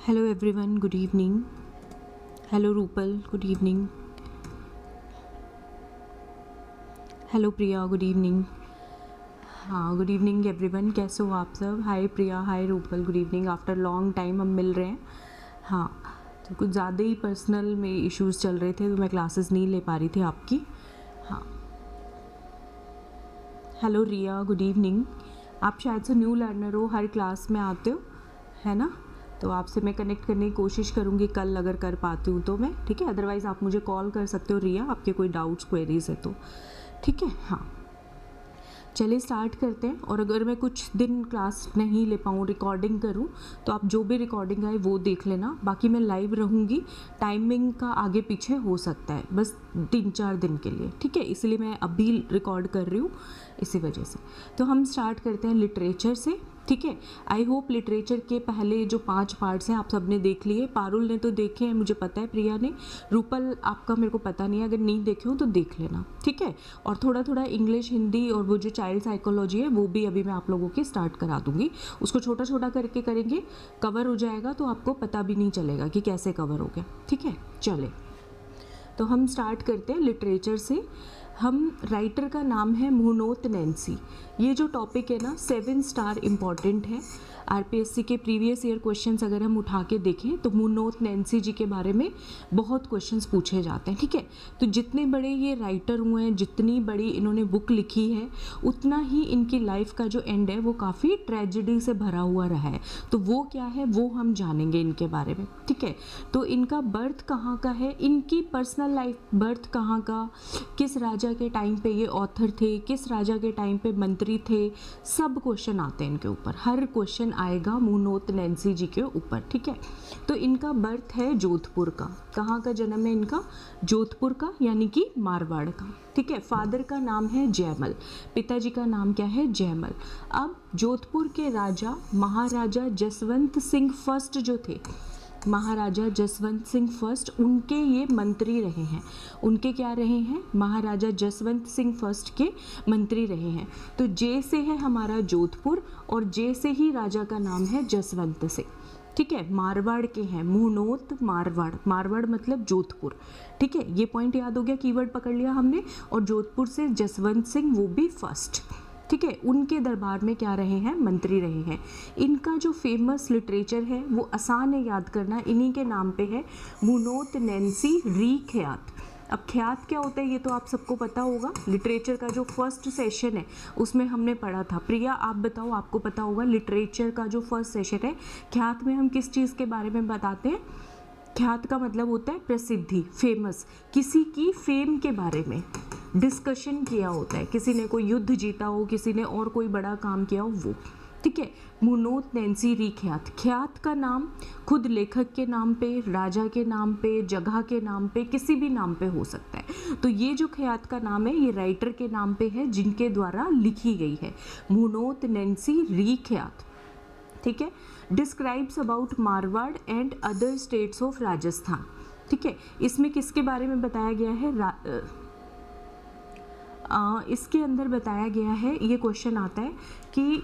Hello everyone, good evening. Hello Rupal, good evening. Hello Priya, good evening. हाँ, good evening everyone, कैसे हो आप सब? Hi Priya, hi Rupal, good evening. After long time हम मिल रहे हैं. हाँ, तो कुछ ज़्यादा ही पर्सनल में इश्यूज़ चल रहे थे तो मैं क्लासेस नहीं ले पा रही थी आपकी. हाँ, हेलो रिया, गुड इवनिंग. आप शायद से न्यू लर्नर हो, हर क्लास में आते हो, है ना? तो आपसे मैं कनेक्ट करने की कोशिश करूँगी कल, अगर कर पाती हूँ तो मैं, ठीक है. अदरवाइज़ आप मुझे कॉल कर सकते हो रिया, आपके कोई डाउट्स क्वेरीज है तो, ठीक है. हाँ, चलिए स्टार्ट करते हैं. और अगर मैं कुछ दिन क्लास नहीं ले पाऊँ, रिकॉर्डिंग करूँ, तो आप जो भी रिकॉर्डिंग आए वो देख लेना. बाकी मैं लाइव रहूँगी, टाइमिंग का आगे पीछे हो सकता है, बस 3-4 दिन के लिए, ठीक है. इसलिए मैं अभी रिकॉर्ड कर रही हूँ, इसी वजह से. तो हम स्टार्ट करते हैं लिटरेचर से, ठीक है. आई होप लिटरेचर के पहले जो 5 पार्ट्स हैं आप सब ने देख लिए. पारुल ने तो देखे हैं, मुझे पता है. प्रिया ने, रूपल आपका मेरे को पता नहीं है, अगर नहीं देखे हो तो देख लेना, ठीक है. और थोड़ा थोड़ा इंग्लिश, हिंदी और वो जो चाइल्ड साइकोलॉजी है वो भी अभी मैं आप लोगों की स्टार्ट करा दूंगी. उसको छोटा छोटा करके करेंगे, कवर हो जाएगा तो आपको पता भी नहीं चलेगा कि कैसे कवर हो गया, ठीक है. चले, तो हम स्टार्ट करते हैं लिटरेचर से. हम राइटर का नाम है मुहनोत नैन्सी. ये जो टॉपिक है ना, 7 स्टार इम्पॉर्टेंट है. आरपीएससी के प्रीवियस ईयर क्वेश्चंस अगर हम उठा के देखें तो मुहनोत नैन्सी जी के बारे में बहुत क्वेश्चंस पूछे जाते हैं, ठीक है. तो जितने बड़े ये राइटर हुए हैं, जितनी बड़ी इन्होंने बुक लिखी है, उतना ही इनकी लाइफ का जो एंड है वो काफ़ी ट्रेजिडी से भरा हुआ रहा है. तो वो क्या है वो हम जानेंगे इनके बारे में, ठीक है. तो इनका बर्थ कहाँ का है, इनकी पर्सनल लाइफ बर्थ कहाँ का, किस राजा के टाइम पे ये ऑथर थे, किस राजा के टाइम पे मंत्री थे, सब क्वेश्चन आते हैं इनके ऊपर. हर क्वेश्चन आएगा मुहनोत नैन्सी जी के ऊपर, ठीक है. तो इनका बर्थ है जोधपुर का. कहाँ का जन्म है इनका? जोधपुर का, यानी कि मारवाड़ का, ठीक है. फादर का नाम है जयमल, पिताजी का नाम क्या है? जयमल. अब जोधपुर के राजा महाराजा जसवंत सिंह फर्स्ट जो थे, महाराजा जसवंत सिंह फर्स्ट, उनके ये मंत्री रहे हैं. उनके क्या रहे हैं? महाराजा जसवंत सिंह फर्स्ट के मंत्री रहे हैं. तो जे से है हमारा जोधपुर और जे से ही राजा का नाम है जसवंत सिंह, ठीक है. मारवाड़ के हैं, मुहनोत मारवाड़. मारवाड़ मतलब जोधपुर, ठीक है. ये पॉइंट याद हो गया, कीवर्ड पकड़ लिया हमने. और जोधपुर से जसवंत सिंह, वो भी फर्स्ट, ठीक है. उनके दरबार में क्या रहे हैं? मंत्री रहे हैं. इनका जो फेमस लिटरेचर है वो आसान है याद करना, इन्हीं के नाम पे है, मुहनोत नैन्सी री ख्यात. अब ख्यात क्या होता है ये तो आप सबको पता होगा. लिटरेचर का जो फर्स्ट सेशन है उसमें हमने पढ़ा था. प्रिया आप बताओ, आपको पता होगा लिटरेचर का जो फर्स्ट सेशन है, ख्यात में हम किस चीज़ के बारे में बताते हैं? ख्यात का मतलब होता है प्रसिद्धि, फेमस, किसी की फेम के बारे में डिस्कशन किया होता है. किसी ने कोई युद्ध जीता हो, किसी ने और कोई बड़ा काम किया हो, वो, ठीक है. मुहनोत नैन्सी री ख्यात. ख्यात का नाम खुद लेखक के नाम पे, राजा के नाम पे, जगह के नाम पे, किसी भी नाम पे हो सकता है. तो ये जो ख्यात का नाम है ये राइटर के नाम पे है जिनके द्वारा लिखी गई है, मुहनोत नैन्सी री ख्यात, ठीक है. Describes about Marwar and other states of Rajasthan, ठीक है. इसमें किसके बारे में बताया गया है? इसके अंदर बताया गया है, ये क्वेश्चन आता है कि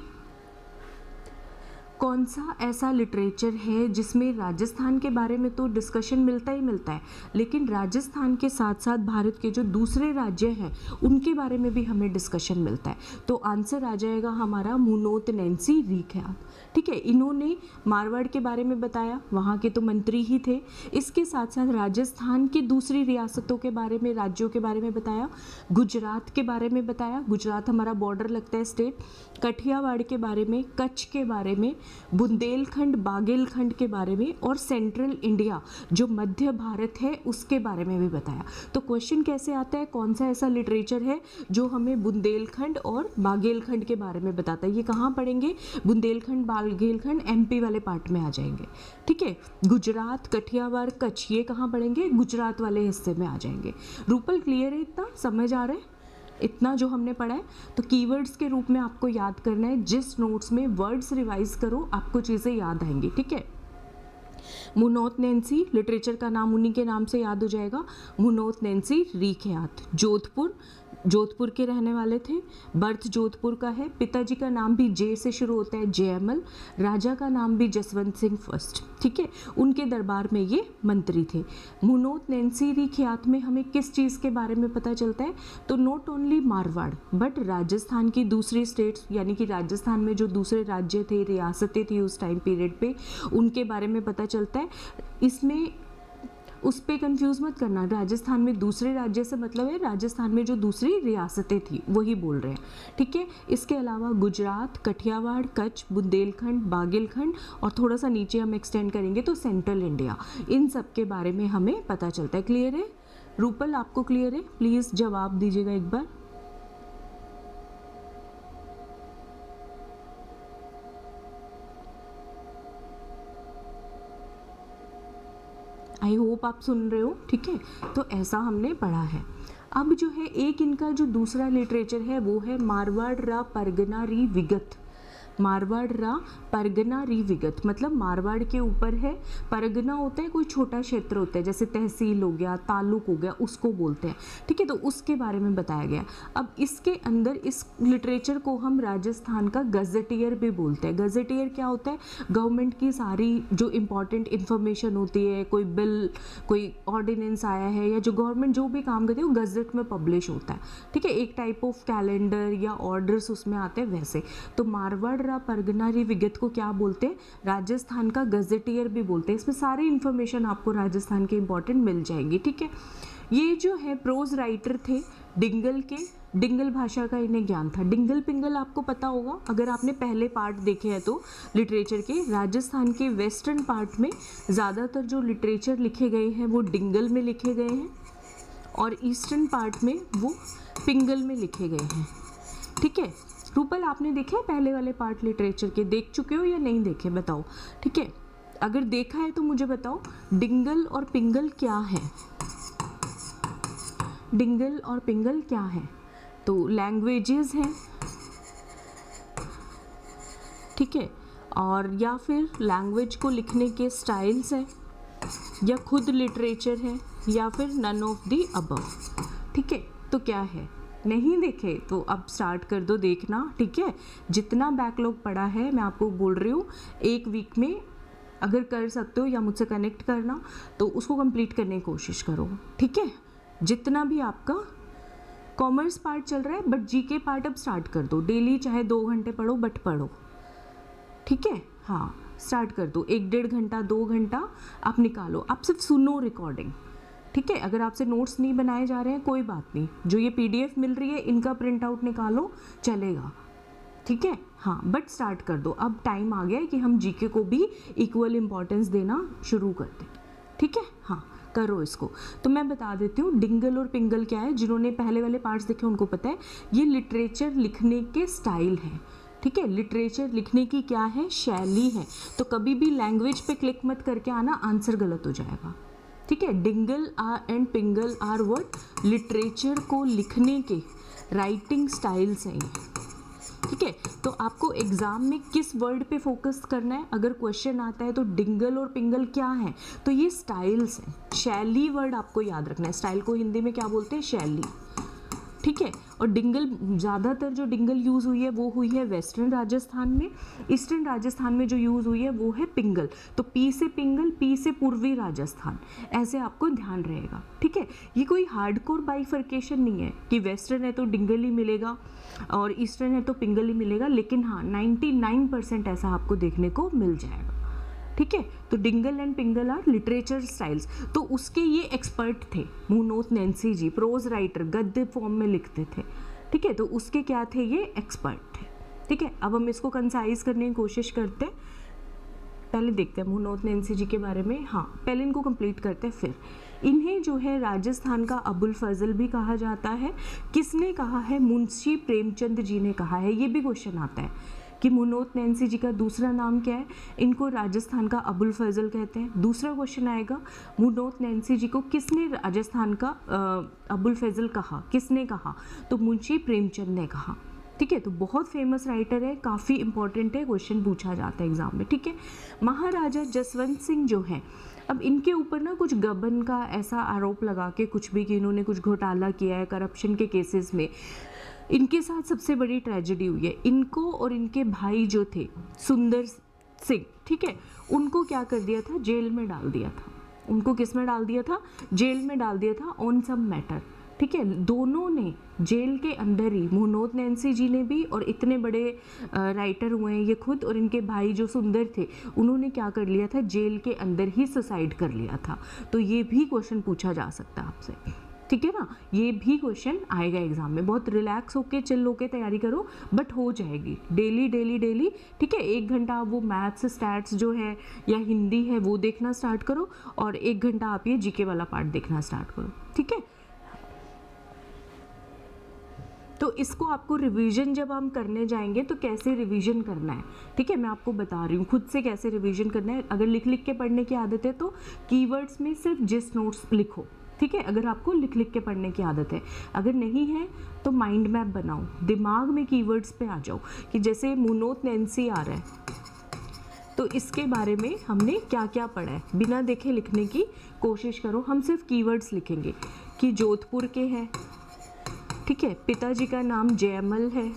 कौन सा ऐसा लिटरेचर है जिसमें राजस्थान के बारे में तो डिस्कशन मिलता ही मिलता है, लेकिन राजस्थान के साथ साथ भारत के जो दूसरे राज्य हैं उनके बारे में भी हमें डिस्कशन मिलता है. तो आंसर आ जाएगा हमारा मुहनोत नैन्सी री ख्यात, ठीक है. इन्होंने मारवाड़ के बारे में बताया, वहाँ के तो मंत्री ही थे. इसके साथ साथ राजस्थान की दूसरी रियासतों के बारे में, राज्यों के बारे में बताया, गुजरात के बारे में बताया, गुजरात हमारा बॉर्डर लगता है स्टेट, कठियावाड़ के बारे में, कच्छ के बारे में, बुंदेलखंड बागेलखंड के बारे में, और सेंट्रल इंडिया जो मध्य भारत है उसके बारे में भी बताया. तो क्वेश्चन कैसे आता है, कौन सा ऐसा लिटरेचर है जो हमें बुंदेलखंड और बागेलखंड के बारे में बताता है? ये कहाँ पढ़ेंगे? बुंदेलखंड बागेलखंड एमपी वाले पार्ट में आ जाएंगे, ठीक है. गुजरात, कठियावाड़, कच्छ ये कहाँ पढ़ेंगे? गुजरात वाले हिस्से में आ जाएंगे. रूपल क्लियर है? इतना समझ आ रहा है इतना जो हमने पढ़ा है? तो कीवर्ड्स के रूप में आपको याद करना है. जिस नोट्स में वर्ड्स रिवाइज करो आपको चीज़ें याद आएंगी, ठीक है. मुहनोत नैन्सी, लिटरेचर का नाम उन्हीं के नाम से याद हो जाएगा, मुहनोत नैन्सी री ख्यात. जोधपुर, जोधपुर के रहने वाले थे, बर्थ जोधपुर का है, पिताजी का नाम भी जे से शुरू होता है, जयमल, राजा का नाम भी जसवंत सिंह फर्स्ट, ठीक है, उनके दरबार में ये मंत्री थे। मुनोत नैन्सी री ख्यात में हमें किस चीज़ के बारे में पता चलता है, तो not only Marwar but Rajasthan की दूसरी स्टेट्स, यानी कि राजस्थान में जो दूसरे राज्य थे, रियासतें थी उस टाइम पीरियड पे, उनके बारे में पता चलता है। इसमें उस पर कंफ्यूज मत करना, राजस्थान में दूसरे राज्य से मतलब है राजस्थान में जो दूसरी रियासतें थी वही बोल रहे हैं, ठीक है। इसके अलावा गुजरात, कठियावाड़, कच्छ, बुंदेलखंड, बागेलखंड और थोड़ा सा नीचे हम एक्सटेंड करेंगे तो सेंट्रल इंडिया, इन सब के बारे में हमें पता चलता है। क्लियर है रूपल, आपको क्लियर है? प्लीज़ जवाब दीजिएगा एक बार। आई होप आप सुन रहे हो, ठीक है। तो ऐसा हमने पढ़ा है। अब जो है एक इनका जो दूसरा लिटरेचर है वो है मारवाड़ रा परगना री विगत। मारवाड़ रा परगना री विगत मतलब मारवाड़ के ऊपर है, परगना होता है कोई छोटा क्षेत्र होता है, जैसे तहसील हो गया, तालुक हो गया, उसको बोलते हैं, ठीक है। तो उसके बारे में बताया गया। अब इसके अंदर इस लिटरेचर को हम राजस्थान का गजेटियर भी बोलते हैं। गजेटियर क्या होता है? गवर्नमेंट की सारी जो इम्पॉर्टेंट इन्फॉर्मेशन होती है, कोई बिल, कोई ऑर्डिनेंस आया है या जो गवर्नमेंट जो भी काम करती है वो गजेट में पब्लिश होता है, ठीक है। एक टाइप ऑफ कैलेंडर या ऑर्डर्स उसमें आते हैं वैसे। तो मारवाड़ परगना री विगत को क्या बोलते हैं? राजस्थान का गजेटियर भी बोलते हैं। इसमें सारी इंफॉर्मेशन आपको राजस्थान के इंपॉर्टेंट मिल जाएंगी, ठीक है। ये जो है प्रोज राइटर थे डिंगल के, डिंगल भाषा का इन्हें ज्ञान था। डिंगल पिंगल आपको पता होगा अगर आपने पहले पार्ट देखे हैं तो लिटरेचर के। राजस्थान के वेस्टर्न पार्ट में ज़्यादातर जो लिटरेचर लिखे गए हैं वो डिंगल में लिखे गए हैं और ईस्टर्न पार्ट में वो पिंगल में लिखे गए हैं, ठीक है। रूपल आपने देखे पहले वाले पार्ट लिटरेचर के? देख चुके हो या नहीं देखे बताओ, ठीक है। अगर देखा है तो मुझे बताओ डिंगल और पिंगल क्या है? डिंगल और पिंगल क्या है? तो लैंग्वेजेस हैं, ठीक है, और या फिर लैंग्वेज को लिखने के स्टाइल्स हैं, या खुद लिटरेचर है, या फिर नन ऑफ दी अबव, ठीक है। तो क्या है? नहीं देखे तो अब स्टार्ट कर दो देखना, ठीक है। जितना बैकलॉग पड़ा है मैं आपको बोल रही हूँ, एक वीक में अगर कर सकते हो या मुझसे कनेक्ट करना तो उसको कंप्लीट करने की कोशिश करो, ठीक है। जितना भी आपका कॉमर्स पार्ट चल रहा है, बट जीके पार्ट अब स्टार्ट कर दो। डेली चाहे 2 घंटे पढ़ो बट पढ़ो, ठीक है। हाँ स्टार्ट कर दो, 1-1.5 घंटा 2 घंटा आप निकालो, आप सिर्फ सुनो रिकॉर्डिंग, ठीक है। अगर आपसे नोट्स नहीं बनाए जा रहे हैं कोई बात नहीं, जो ये पीडीएफ मिल रही है इनका प्रिंट आउट निकालो, चलेगा, ठीक है। हाँ बट स्टार्ट कर दो, अब टाइम आ गया है कि हम जीके को भी इक्वल इम्पॉर्टेंस देना शुरू कर दें, ठीक है। हाँ करो इसको। तो मैं बता देती हूँ डिंगल और पिंगल क्या है। जिन्होंने पहले वाले पार्ट्स देखे उनको पता है, ये लिटरेचर लिखने के स्टाइल है, ठीक है। लिटरेचर लिखने की क्या है? शैली है। तो कभी भी लैंग्वेज पे क्लिक मत करके आना, आंसर गलत हो जाएगा, ठीक है। Dingal and Pingal are what? Literature को लिखने के राइटिंग स्टाइल्स हैं, ठीक है। तो आपको एग्जाम में किस वर्ड पे फोकस करना है? अगर क्वेश्चन आता है तो डिंगल और पिंगल क्या है, तो ये स्टाइल्स हैं। शैली वर्ड आपको याद रखना है। स्टाइल को हिंदी में क्या बोलते हैं? शैली, ठीक है। और डिंगल, ज़्यादातर जो डिंगल यूज़ हुई है वो हुई है वेस्टर्न राजस्थान में। ईस्टर्न राजस्थान में जो यूज़ हुई है वो है पिंगल। तो पी से पिंगल, पी से पूर्वी राजस्थान, ऐसे आपको ध्यान रहेगा, ठीक है। ये कोई हार्डकोर बाइफर्केशन नहीं है कि वेस्टर्न है तो डिंगल ही मिलेगा और ईस्टर्न है तो पिंगल ही मिलेगा, लेकिन हाँ 99% ऐसा आपको देखने को मिल जाएगा, ठीक है। तो Dingal and Pingal are literature styles. तो उसके ये एक्सपर्ट थे मुनोत नैन्सी जी, प्रोज राइटर, गद्य फॉर्म में लिखते थे, ठीक है। तो उसके क्या थे? ये एक्सपर्ट थे, ठीक है। अब हम इसको कंसाइज करने की कोशिश करते हैं। पहले देखते हैं मुनोत नैन्सी जी के बारे में। हाँ पहले इनको कंप्लीट करते हैं, फिर इन्हें जो है राजस्थान का अबुल फजल भी कहा जाता है। किसने कहा है? मुंशी प्रेमचंद जी ने कहा है। ये भी क्वेश्चन आता है कि मुनोत नैन्सी जी का दूसरा नाम क्या है? इनको राजस्थान का अबुल फजल कहते हैं। दूसरा क्वेश्चन आएगा, मुनोत नैन्सी जी को किसने राजस्थान का अबुल फजल कहा? किसने कहा? तो मुंशी प्रेमचंद ने कहा, ठीक है, तो बहुत फेमस राइटर है, काफ़ी इंपॉर्टेंट है, क्वेश्चन पूछा जाता है एग्जाम में। ठीक है, महाराजा जसवंत सिंह जो है, अब इनके ऊपर ना कुछ गबन का ऐसा आरोप लगा के कुछ भी कि इन्होंने कुछ घोटाला किया है करप्शन के केसेस में, इनके साथ सबसे बड़ी ट्रेजेडी हुई है। इनको और इनके भाई जो थे सुंदर सिंह, ठीक है, उनको क्या कर दिया था, जेल में डाल दिया था। उनको किस में डाल दिया था, जेल में डाल दिया था ऑन सम मैटर। ठीक है, दोनों ने जेल के अंदर ही, मुनोत नैंसी जी ने भी, और इतने बड़े राइटर हुए हैं ये खुद, और इनके भाई जो सुंदर थे उन्होंने क्या कर लिया था, जेल के अंदर ही सुसाइड कर लिया था। तो ये भी क्वेश्चन पूछा जा सकता है आपसे। ठीक है ना, ये भी क्वेश्चन आएगा एग्जाम में। बहुत रिलैक्स होके चिल होके तैयारी करो, बट हो जाएगी डेली डेली डेली। ठीक है, 1 घंटा आप वो मैथ्स स्टैट्स जो है या हिंदी है वो देखना स्टार्ट करो, और 1 घंटा आप ये जीके वाला पार्ट देखना स्टार्ट करो। ठीक है, तो इसको आपको रिवीजन जब हम करने जाएंगे तो कैसे रिवीजन करना है, ठीक है, मैं आपको बता रही हूँ खुद से कैसे रिवीजन करना है। अगर लिख लिख के पढ़ने की आदत है तो कीवर्ड्स में सिर्फ जिस नोट्स लिखो। ठीक है, अगर आपको लिख लिख के पढ़ने की आदत है, अगर नहीं है तो माइंड मैप बनाओ, दिमाग में कीवर्ड्स पे आ जाओ कि जैसे मुनोत नैंसी आ रहा है तो इसके बारे में हमने क्या क्या पढ़ा है, बिना देखे लिखने की कोशिश करो। हम सिर्फ कीवर्ड्स लिखेंगे कि जोधपुर के हैं, ठीक है, पिताजी का नाम जयमल है,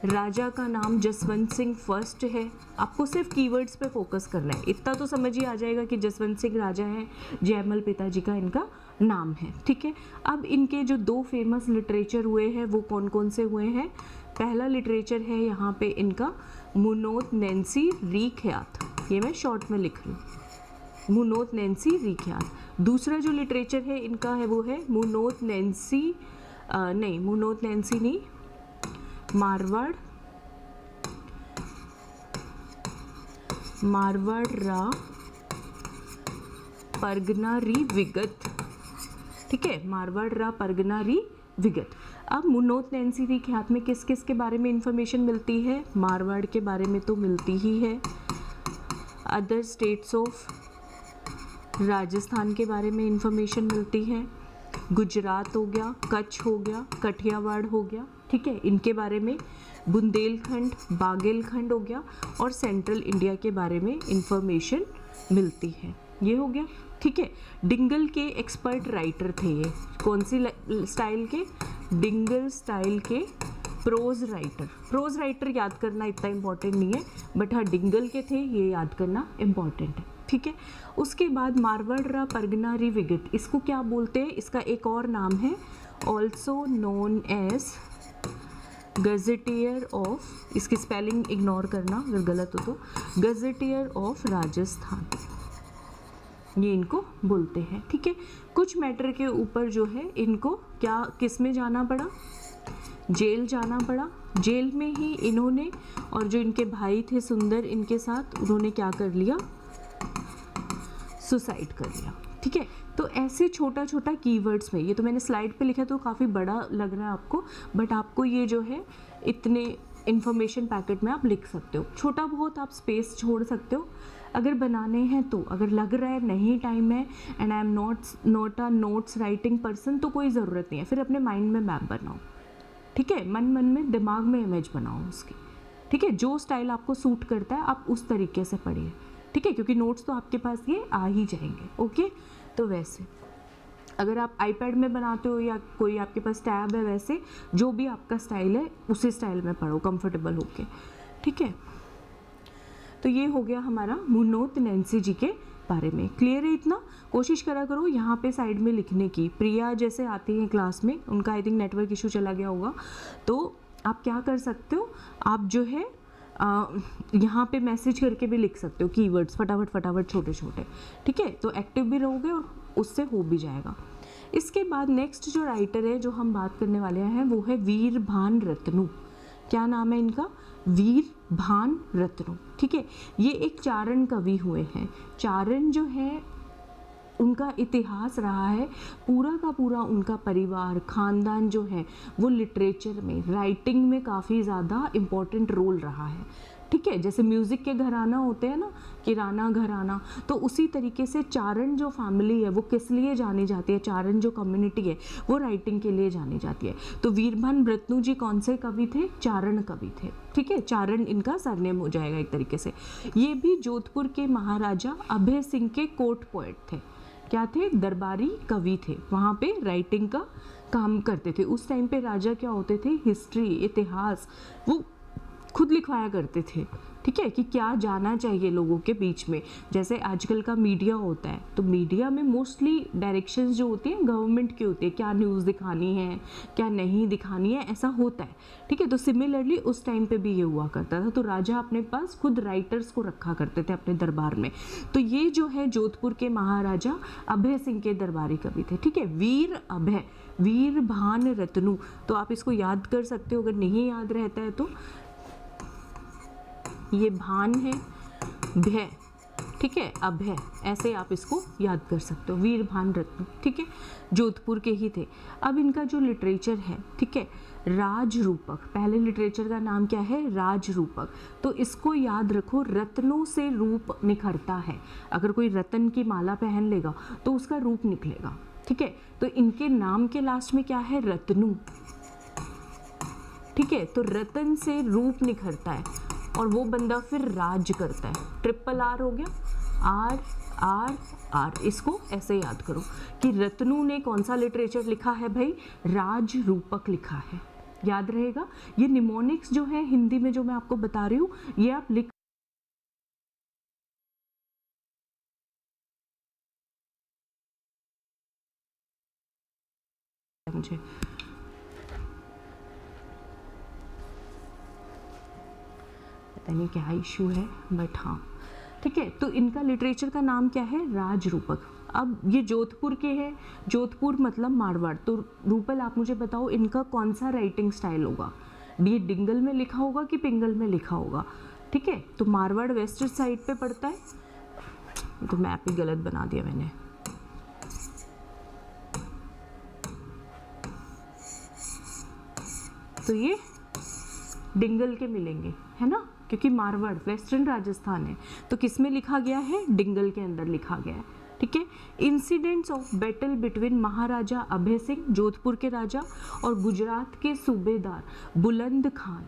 राजा का नाम जसवंत सिंह फर्स्ट है। आपको सिर्फ कीवर्ड्स पे फोकस करना है, इतना तो समझ ही आ जाएगा कि जसवंत सिंह राजा है, जयमल पिताजी का इनका नाम है। ठीक है, अब इनके जो 2 फेमस लिटरेचर हुए हैं वो कौन कौन से हुए हैं। पहला लिटरेचर है यहाँ पे इनका मुनोत नैंसी री ख्यात, ये मैं शॉर्ट में लिख रही हूँ, मुनोत नैंसी री ख्यात। दूसरा जो लिटरेचर है इनका है वो है मुनोत नैंसी मुनोत नैंसी नहीं, मारवाड़ रा परगना री विगत। ठीक है, मारवाड़ रा परगना री विगत। अब मुनोत नैंसी री ख्यात में किस किस के बारे में इंफॉर्मेशन मिलती है, मारवाड़ के बारे में तो मिलती ही है, अदर स्टेट्स ऑफ राजस्थान के बारे में इंफॉर्मेशन मिलती है, गुजरात हो गया, कच्छ हो गया, कठियावाड़ हो गया, ठीक है, इनके बारे में, बुंदेलखंड, बागेलखंड हो गया, और सेंट्रल इंडिया के बारे में इंफॉर्मेशन मिलती है। ये हो गया। ठीक है, डिंगल के एक्सपर्ट राइटर थे ये, कौन सी स्टाइल के, डिंगल स्टाइल के प्रोज राइटर। प्रोज राइटर याद करना इतना इम्पोर्टेंट नहीं है, बट हाँ डिंगल के थे, ये याद करना इम्पॉर्टेंट है। ठीक है, उसके बाद मारवाड़ रा परगना री विगत, इसको क्या बोलते हैं, इसका एक और नाम है also known as gazetteer of, इसकी स्पेलिंग इग्नोर करना अगर गलत हो तो, गजेटियर ऑफ राजस्थान, ये इनको बोलते हैं। ठीक है, कुछ मैटर के ऊपर जो है इनको क्या, किस में जाना पड़ा, जेल जाना पड़ा। जेल में ही इन्होंने और जो इनके भाई थे सुंदर, इनके साथ उन्होंने क्या कर लिया, सुसाइड कर लिया। ठीक है, तो ऐसे छोटा छोटा कीवर्ड्स में, ये तो मैंने स्लाइड पे लिखा तो काफ़ी बड़ा लग रहा है आपको, बट आपको ये जो है इतने इन्फॉर्मेशन पैकेट में आप लिख सकते हो, छोटा बहुत आप स्पेस छोड़ सकते हो अगर बनाने हैं तो। अगर लग रहा है नहीं टाइम है and I am not a notes writing person, तो कोई ज़रूरत नहीं है, फिर अपने माइंड में मैप बनाओ। ठीक है, मन मन में दिमाग में इमेज बनाओ उसकी। ठीक है, जो स्टाइल आपको सूट करता है आप उस तरीके से पढ़िए। ठीक है, क्योंकि नोट्स तो आपके पास ये आ ही जाएंगे। ओके, तो वैसे अगर आप आईपैड में बनाते हो या कोई आपके पास टैब है, वैसे जो भी आपका स्टाइल है उसी स्टाइल में पढ़ो कंफर्टेबल होके। ठीक है, तो ये हो गया हमारा मुनोत नैंसी जी के बारे में। क्लियर है इतना? कोशिश करा करो यहाँ पे साइड में लिखने की। प्रिया जैसे आती हैं क्लास में, उनका आई थिंक नेटवर्क इशू चला गया होगा, तो आप क्या कर सकते हो, आप जो है यहाँ पे मैसेज करके भी लिख सकते हो कीवर्ड्स फटाफट फटाफट छोटे छोटे। ठीक है, तो एक्टिव भी रहोगे और उससे हो भी जाएगा। इसके बाद नेक्स्ट जो राइटर है जो हम बात करने वाले हैं वो है वीर भान रत्नू। क्या नाम है इनका? वीर भान रत्नू। ठीक है, ये एक चारण कवि हुए हैं। चारण जो है उनका इतिहास रहा है, पूरा का पूरा उनका परिवार खानदान जो है वो लिटरेचर में, राइटिंग में काफ़ी ज़्यादा इम्पोर्टेंट रोल रहा है। ठीक है, जैसे म्यूजिक के घराना होते हैं ना, किराना घराना, तो उसी तरीके से चारण जो फैमिली है वो किस लिए जानी जाती है, चारण जो कम्युनिटी है वो राइटिंग के लिए जानी जाती है। तो वीरभान रत्नू जी कौन से कवि थे, चारण कवि थे। ठीक है, चारण इनका सरनेम हो जाएगा एक तरीके से। ये भी जोधपुर के महाराजा अभय सिंह के कोर्ट पोएट थे। क्या थे, दरबारी कवि थे, वहाँ पे राइटिंग का काम करते थे। उस टाइम पे राजा क्या होते थे, हिस्ट्री, इतिहास वो खुद लिखवाया करते थे। ठीक है, कि क्या जाना चाहिए लोगों के बीच में। जैसे आजकल का मीडिया होता है, तो मीडिया में मोस्टली डायरेक्शंस जो होती हैं गवर्नमेंट की होती है, क्या न्यूज़ दिखानी है क्या नहीं दिखानी है, ऐसा होता है। ठीक है, तो सिमिलरली उस टाइम पे भी ये हुआ करता था। तो राजा अपने पास खुद राइटर्स को रखा करते थे अपने दरबार में। तो ये जो है जोधपुर के महाराजा अभय सिंह के दरबारी कवि थे। ठीक है, वीर अभय, वीरभान रत्नू, तो आप इसको याद कर सकते हो अगर नहीं याद रहता है तो। ये भान है, भय, ठीक है, अभय, ऐसे आप इसको याद कर सकते हो, वीरभान रत्नू। ठीक है, जोधपुर के ही थे। अब इनका जो लिटरेचर है, ठीक है, राजरूपक, पहले लिटरेचर का नाम क्या है, राजरूपक। तो इसको याद रखो, रत्नों से रूप निखरता है। अगर कोई रत्न की माला पहन लेगा तो उसका रूप निकलेगा। ठीक है, तो इनके नाम के लास्ट में क्या है, रत्नू। ठीक है, तो रतन से रूप निखरता है और वो बंदा फिर राज करता है। ट्रिपल आर हो गया, आर आर आर। इसको ऐसे याद करो कि रत्नू ने कौन सा लिटरेचर लिखा है भाई, राज रूपक लिखा है। याद रहेगा। ये निमोनिक्स जो है हिंदी में जो मैं आपको बता रही हूँ, ये आप लिख मुझे पता नहीं क्या इशू है, बट हाँ ठीक है। तो इनका लिटरेचर का नाम क्या है, राजरूपक। अब ये जोधपुर के हैं, जोधपुर मतलब मारवाड़। तो रूपल आप मुझे बताओ इनका कौन सा राइटिंग स्टाइल होगा, ये डिंगल में लिखा होगा कि पिंगल में लिखा होगा। ठीक है, तो मारवाड़ वेस्ट साइड पे पड़ता है, तो मैप ही गलत बना दिया मैंने। तो ये डिंगल के मिलेंगे, है ना, क्योंकि मारवाड़ वेस्टर्न राजस्थान है, तो किस में लिखा गया है, डिंगल के अंदर लिखा गया है। ठीक है, इंसिडेंट्स ऑफ बैटल बिटवीन महाराजा अभय सिंह, जोधपुर के राजा, और गुजरात के सूबेदार बुलंद खान।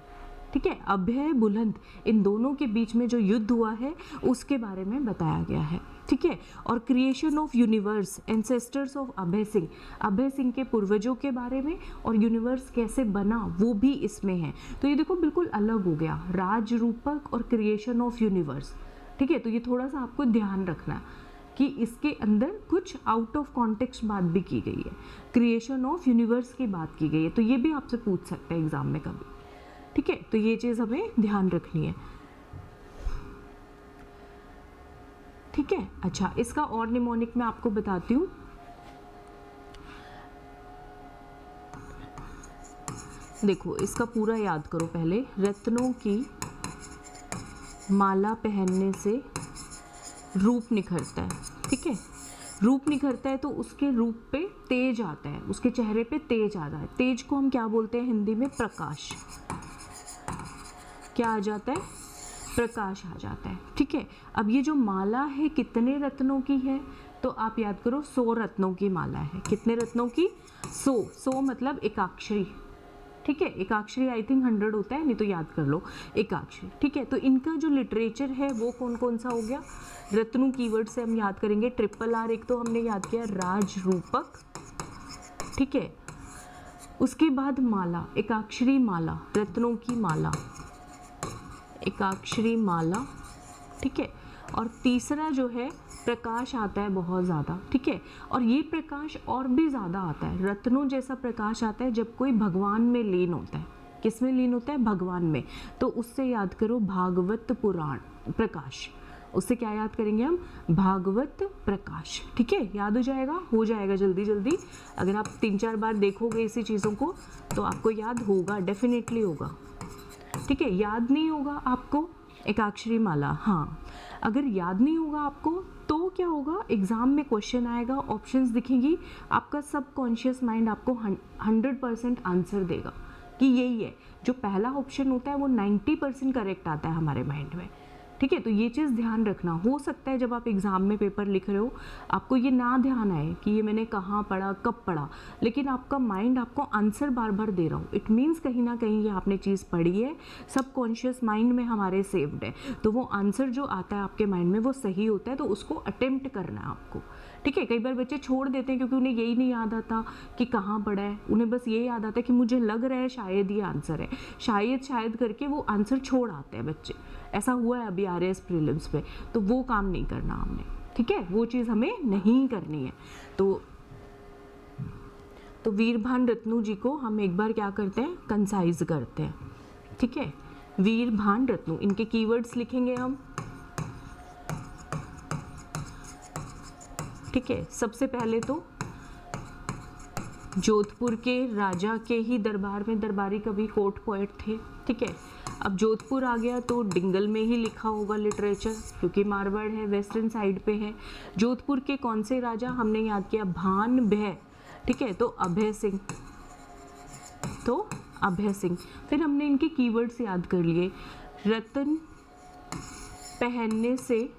ठीक है, अभय बुलंद, इन दोनों के बीच में जो युद्ध हुआ है उसके बारे में बताया गया है। ठीक है, और creation of universe, ancestors of Abhay Singh, Abhay Singh के पूर्वजों के बारे में, और यूनिवर्स कैसे बना वो भी इसमें है। तो ये देखो बिल्कुल अलग हो गया, राजरूपक और क्रिएशन ऑफ यूनिवर्स। ठीक है, तो ये थोड़ा सा आपको ध्यान रखना है कि इसके अंदर कुछ आउट ऑफ कॉन्टेक्स्ट बात भी की गई है, क्रिएशन ऑफ यूनिवर्स की बात की गई है, तो ये भी आपसे पूछ सकते हैं एग्जाम में कभी। ठीक है, तो ये चीज़ हमें ध्यान रखनी है। ठीक है, अच्छा इसका और निमोनिक मैं आपको बताती हूँ। देखो इसका पूरा याद करो पहले, रत्नों की माला पहनने से रूप निखरता है। ठीक है, रूप निखरता है तो उसके रूप पे तेज आता है, उसके चेहरे पे तेज आता है। तेज को हम क्या बोलते हैं हिंदी में, प्रकाश। क्या आ जाता है, प्रकाश आ जाता है। ठीक है, अब ये जो माला है कितने रत्नों की है, तो आप याद करो 100 रत्नों की माला है। कितने रत्नों की, 100 मतलब एकाक्षरी। ठीक है, एकाक्षरी आई थिंक 100 होता है, नहीं तो याद कर लो एकाक्षरी। ठीक है, तो इनका जो लिटरेचर है वो कौन कौन सा हो गया, रत्नों कीवर्ड से हम याद करेंगे, ट्रिपल आर एक तो हमने याद किया, राजरूपक। ठीक है, उसके बाद माला, एकाक्षरी माला, रत्नों की माला, एकाक्षरी माला। ठीक है, और तीसरा जो है प्रकाश आता है बहुत ज़्यादा। ठीक है, और ये प्रकाश और भी ज़्यादा आता है, रत्नों जैसा प्रकाश आता है जब कोई भगवान में लीन होता है। किस में लीन होता है, भगवान में। तो उससे याद करो भागवत पुराण प्रकाश, उससे क्या याद करेंगे हम, भागवत प्रकाश। ठीक है, याद हो जाएगा जल्दी जल्दी। अगर आप 3-4 बार देखोगे इसी चीज़ों को तो आपको याद होगा, डेफिनेटली होगा। ठीक है, याद नहीं होगा आपको एकाक्षरी माला, हाँ अगर याद नहीं होगा आपको तो क्या होगा, एग्जाम में क्वेश्चन आएगा, ऑप्शंस दिखेंगी, आपका सबकॉन्शियस माइंड आपको 100% आंसर देगा। कि यही है। जो पहला ऑप्शन होता है वो 90% करेक्ट आता है हमारे माइंड में, ठीक है। तो ये चीज़ ध्यान रखना। हो सकता है जब आप एग्ज़ाम में पेपर लिख रहे हो आपको ये ना ध्यान आए कि ये मैंने कहाँ पढ़ा, कब पढ़ा, लेकिन आपका माइंड आपको आंसर बार बार दे रहा हो, इट मीन्स कहीं ना कहीं ये आपने चीज़ पढ़ी है, सबकॉन्शियस माइंड में हमारे सेव्ड है। तो वो आंसर जो आता है आपके माइंड में वो सही होता है, तो उसको अटेम्प्ट करना है आपको, ठीक है। कई बार बच्चे छोड़ देते हैं क्योंकि उन्हें यही नहीं याद आता कि कहाँ पढ़ा है, उन्हें बस ये याद आता है कि मुझे लग रहा है शायद ये आंसर है, शायद करके वो आंसर छोड़ आते हैं बच्चे। ऐसा हुआ है अभी RAS प्रीलिम्स पे, तो वो काम नहीं करना हमने, ठीक है, वो चीज़ हमें नहीं करनी है। तो वीरभान रत्नू जी को हम एक बार क्या करते हैं, कंसाइज करते हैं, ठीक है। वीरभान रत्नू, इनके कीवर्ड्स लिखेंगे हम, ठीक है। सबसे पहले तो जोधपुर के राजा के ही दरबार में दरबारी कवि कोर्ट पोएट थे, ठीक है। अब जोधपुर आ गया तो डिंगल में ही लिखा होगा लिटरेचर, क्योंकि मारवाड़ है, वेस्टर्न साइड पे है। जोधपुर के कौन से राजा हमने याद किया, भान भय, ठीक है, तो अभय सिंह। फिर हमने इनके कीवर्ड्स याद कर लिए, रत्न पहनने से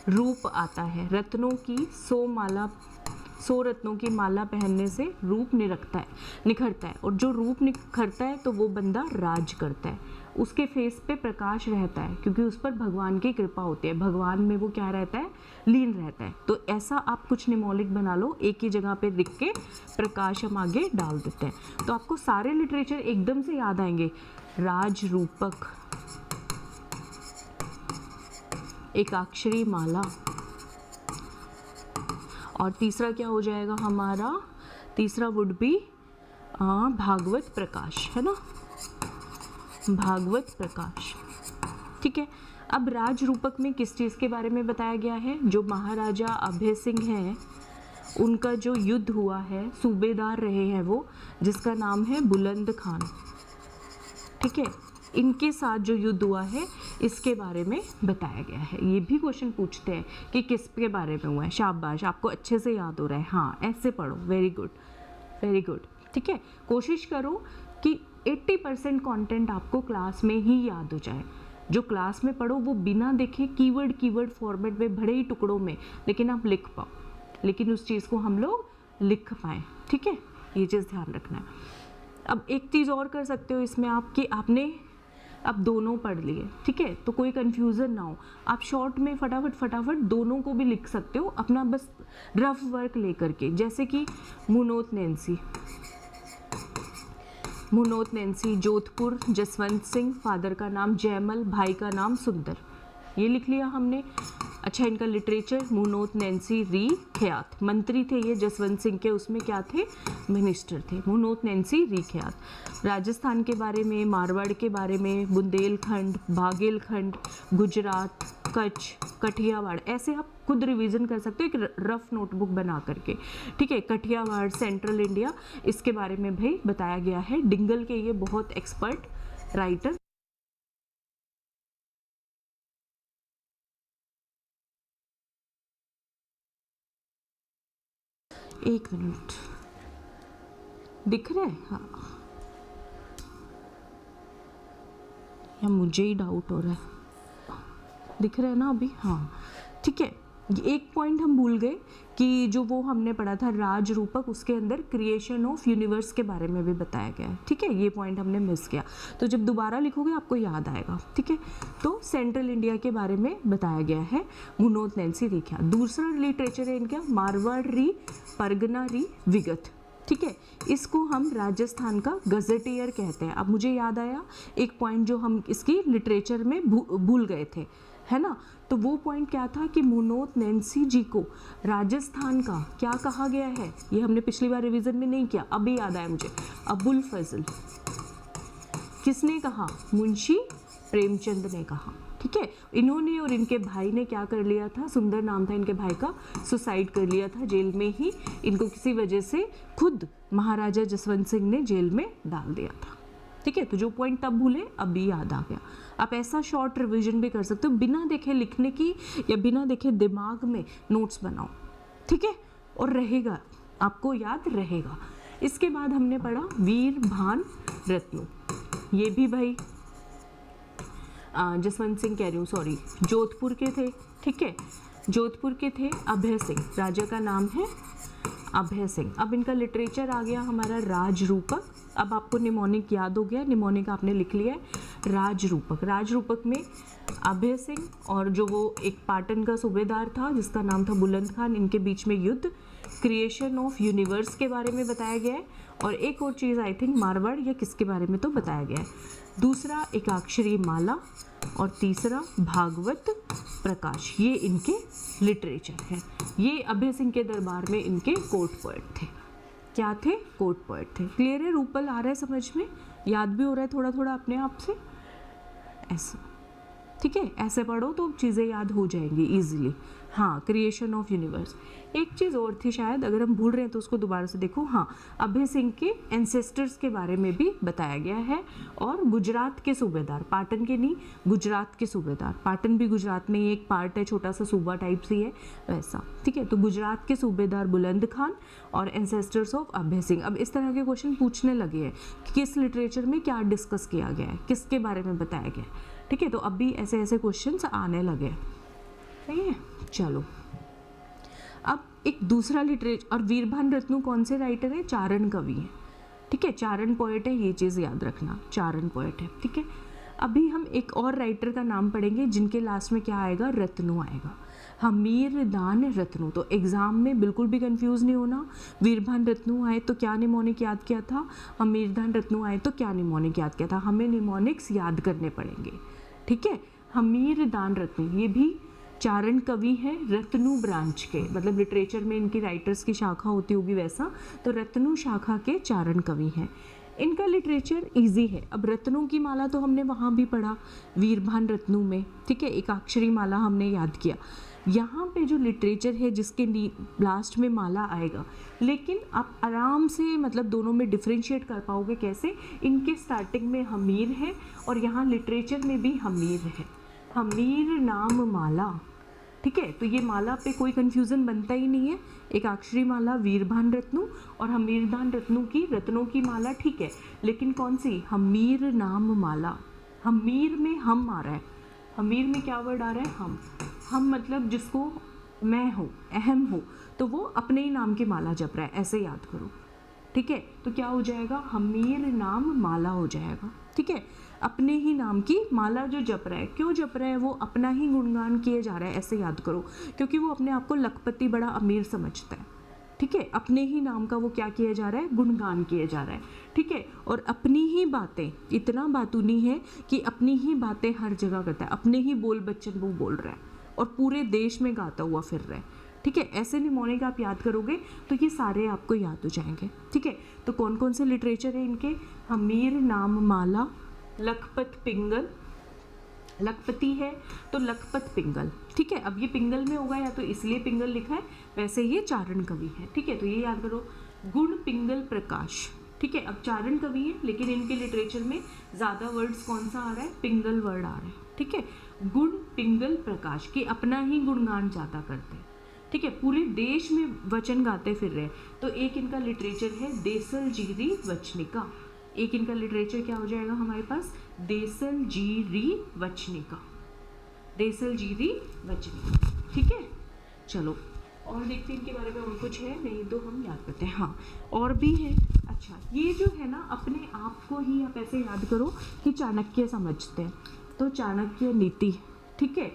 रूप आता है, रत्नों की 100 रत्नों की माला पहनने से रूप निखरता है, और जो रूप निखरता है तो वो बंदा राज करता है, उसके फेस पे प्रकाश रहता है, क्योंकि उस पर भगवान की कृपा होती है, भगवान में वो क्या रहता है, लीन रहता है। तो ऐसा आप कुछ निमोलिक बना लो, एक ही जगह पे लिख के प्रकाश हम आगे डाल देते हैं, तो आपको सारे लिटरेचर एकदम से याद आएंगे। राज रूपक, एकाक्षरी माला, और तीसरा क्या हो जाएगा हमारा, तीसरा वुड बी भागवत प्रकाश, है ना, भागवत प्रकाश, ठीक है। अब राज रूपक में किस चीज़ के बारे में बताया गया है, जो महाराजा अभय सिंह हैं उनका जो युद्ध हुआ है, सूबेदार रहे हैं वो, जिसका नाम है बुलंद खान, ठीक है, इनके साथ जो युद्ध हुआ है इसके बारे में बताया गया है। ये भी क्वेश्चन पूछते हैं कि किस के बारे में हुआ है, शाबाश, आपको अच्छे से याद हो रहा है, हाँ ऐसे पढ़ो, वेरी गुड, ठीक है। कोशिश करो कि 80% कंटेंट आपको क्लास में ही याद हो जाए, जो क्लास में पढ़ो वो बिना देखे कीवर्ड फॉर्मेट में भरे ही टुकड़ों में, लेकिन आप लिख पाओ, लेकिन उस चीज़ को हम लोग लिख पाएँ, ठीक है, ये चीज़ ध्यान रखना है। अब एक चीज़ और कर सकते हो इसमें आप कि आपने अब दोनों पढ़ लिए, ठीक है, तो कोई कंफ्यूजन ना हो, आप शॉर्ट में फटाफट दोनों को भी लिख सकते हो, अपना बस रफ वर्क लेकर के, जैसे कि मुनोत नैन्सी, जोधपुर जसवंत सिंह, फादर का नाम जयमल, भाई का नाम सुंदर, ये लिख लिया हमने। अच्छा, इनका लिटरेचर, मुनोत नैन्सी री ख्यात, मंत्री थे ये जसवंत सिंह के, उसमें क्या थे, मिनिस्टर थे, मुनोत नैन्सी री ख्यात। राजस्थान के बारे में, मारवाड़ के बारे में, बुंदेलखंड, बागेलखंड, गुजरात, कच्छ, कठियावाड़, ऐसे आप खुद रिवीजन कर सकते हो एक रफ नोटबुक बना करके, ठीक है। कठियावाड़, सेंट्रल इंडिया, इसके बारे में भी बताया गया है, डिंगल के ये बहुत एक्सपर्ट राइटर। एक मिनट, दिख रहा है, हाँ, या मुझे ही डाउट हो रहा है, दिख रहा है ना अभी, हाँ, ठीक है। एक पॉइंट हम भूल गए कि जो वो हमने पढ़ा था राज रूपक, उसके अंदर क्रिएशन ऑफ यूनिवर्स के बारे में भी बताया गया है, ठीक है, ये पॉइंट हमने मिस किया, तो जब दोबारा लिखोगे आपको याद आएगा, ठीक है। तो सेंट्रल इंडिया के बारे में बताया गया है, मुनोत नैन्सी री ख्यात। दूसरा लिटरेचर है इनका मारवाड़ री परगना री विगत, ठीक है, इसको हम राजस्थान का गजेटियर कहते हैं। अब मुझे याद आया एक पॉइंट जो हम इसकी लिटरेचर में भूल गए थे, है ना, तो वो पॉइंट क्या था कि मुनोत नैन्सी जी को राजस्थान का क्या कहा गया है, ये हमने पिछली बार रिवीजन में नहीं किया, अभी याद आया मुझे, अबुल फजल। किसने कहा, मुंशी प्रेमचंद ने कहा, ठीक है। इन्होंने और इनके भाई ने क्या कर लिया था, सुंदर नाम था इनके भाई का, सुसाइड कर लिया था जेल में ही, इनको किसी वजह से खुद महाराजा जसवंत सिंह ने जेल में डाल दिया था, ठीक है। तो जो पॉइंट तब भूले अभी याद आ गया। आप ऐसा शॉर्ट रिवीजन भी कर सकते हो, बिना देखे लिखने की या बिना देखे दिमाग में नोट्स बनाओ, ठीक है, और रहेगा, आपको याद रहेगा। इसके बाद हमने पढ़ा वीरभान रत्नू, ये भी भाई जसवंत सिंह कह रही हूँ, सॉरी, जोधपुर के थे, ठीक है, जोधपुर के थे अभय सिंह, राजा का नाम है अभय सिंह। अब इनका लिटरेचर आ गया हमारा राजरूपक। अब आपको निमोनिक याद हो गया, निमोनिक आपने लिख लिया है। राजरूपक, राजरूपक में अभय सिंह और जो वो एक पाटन का सूबेदार था जिसका नाम था बुलंद खान, इनके बीच में युद्ध, क्रिएशन ऑफ यूनिवर्स के बारे में बताया गया है, और एक और चीज़ आई थिंक मारवाड़ या किसके बारे में तो बताया गया है। दूसरा एकाक्षरी माला, और तीसरा भागवत प्रकाश, ये इनके लिटरेचर है। ये अभय सिंह के दरबार में इनके कोर्ट पोएट थे। क्या थे? कोर्ट पोएट थे। क्लियर है? रूपल आ रहा है समझ में? याद भी हो रहा है थोड़ा थोड़ा अपने आप से? ऐसा, ठीक है, ऐसे पढ़ो तो चीज़ें याद हो जाएंगी इजीली। हाँ, क्रिएशन ऑफ यूनिवर्स। एक चीज़ और थी शायद, अगर हम भूल रहे हैं तो उसको दोबारा से देखो। हाँ, अभय सिंह के एंसेस्टर्स के बारे में भी बताया गया है, और गुजरात के सूबेदार, पाटन के नहीं, गुजरात के सूबेदार, पाटन भी गुजरात में ही एक पार्ट है, छोटा सा सूबा टाइप सी है वैसा, ठीक है। तो गुजरात के सूबेदार बुलंद खान और एंसेस्टर्स ऑफ अभय सिंह। अब इस तरह के क्वेश्चन पूछने लगे हैं कि किस लिटरेचर में क्या डिस्कस किया गया है, किसके बारे में बताया गया है, ठीक है। तो अब भी ऐसे ऐसे क्वेश्चंस आने लगे, सही है। चलो, अब एक दूसरा लिटरेचर, और वीरभान रत्नू कौन से राइटर है? चारण कवि है, ठीक है, चारण पोएट है, ये चीज़ याद रखना, चारण पोएट है, ठीक है। अभी हम एक और राइटर का नाम पढ़ेंगे जिनके लास्ट में क्या आएगा? रत्नू आएगा, हमीरदान रत्नू। तो एग्जाम में बिल्कुल भी कंफ्यूज नहीं होना, वीरभान रत्नू आए तो क्या निमोनिक याद किया था, हमीरदान रत्नू आए तो क्या निमोनिक याद किया था, हमें निमोनिक्स याद करने पड़ेंगे, ठीक है। हमीरदान रत्नू, ये भी चारण कवि है, रत्नू ब्रांच के, मतलब लिटरेचर में इनकी राइटर्स की शाखा होती होगी वैसा, तो रत्नू शाखा के चारण कवि हैं। इनका लिटरेचर इजी है। अब रत्नों की माला तो हमने वहाँ भी पढ़ा वीरभान रत्नू में, ठीक है, एकाक्षरी माला हमने याद किया। यहाँ पे जो लिटरेचर है जिसके लास्ट में माला आएगा, लेकिन आप आराम से मतलब दोनों में डिफ्रेंशिएट कर पाओगे कैसे? इनके स्टार्टिंग में हमीर है और यहाँ लिटरेचर में भी हमीर है, हमीर नाम माला, ठीक है। तो ये माला पे कोई कंफ्यूजन बनता ही नहीं है। एकाक्षरी माला वीरभान रत्नू और हमीरदान रत्नू की, रत्नों की माला, ठीक है, लेकिन कौन सी? हमीर नाम माला। हमीर में हम आ रहा है, हमीर में क्या वर्ड आ रहा है? हम मतलब जिसको मैं हूँ, अहम हूँ, तो वो अपने ही नाम की माला जप रहा है, ऐसे याद करो, ठीक है। तो क्या हो जाएगा? हमीर नाम माला हो जाएगा, ठीक है। अपने ही नाम की माला जो जप रहा है, क्यों जप रहा है? वो अपना ही गुणगान किए जा रहा है, ऐसे याद करो, क्योंकि वो अपने आप को लखपति बड़ा अमीर समझता है, ठीक है। अपने ही नाम का वो क्या किया जा रहा है? गुणगान किए जा रहा है, ठीक है। और अपनी ही बातें, इतना बातूनी है कि अपनी ही बातें हर जगह करता है, अपने ही बोल बच्चन वो बोल रहा है और पूरे देश में गाता हुआ फिर रहा है, ठीक है। ऐसे निमोनिक आप याद करोगे तो ये सारे आपको याद हो जाएंगे, ठीक है। तो कौन कौन से लिटरेचर है इनके? हमीर नाम माला, लखपत पिंगल, लखपति है तो लखपत पिंगल, ठीक है। अब ये पिंगल में होगा या तो इसलिए पिंगल लिखा है, वैसे ये चारण कवि है, ठीक है। तो ये याद करो, गुण पिंगल प्रकाश, ठीक है। अब चारण कवि है लेकिन इनके लिटरेचर में ज़्यादा वर्ड्स कौन सा आ रहा है? पिंगल वर्ड आ रहा है, ठीक है। गुण पिंगल प्रकाश की अपना ही गुणगान ज़्यादा करते हैं, ठीक है, पूरे देश में वचन गाते फिर रहे। तो एक इनका लिटरेचर है देसल जीरी वचनिका, एक इनका लिटरेचर क्या हो जाएगा हमारे पास? देसल जीरी वचनिका, देसल जीरी वचनिका, ठीक है। चलो और देखते हैं इनके बारे में और कुछ है, नहीं तो हम याद करते हैं। हाँ, और भी है। अच्छा, ये जो है ना, अपने आप को ही आप ऐसे याद करो कि चाणक्य समझते हैं, तो चाणक्य नीति, ठीक है।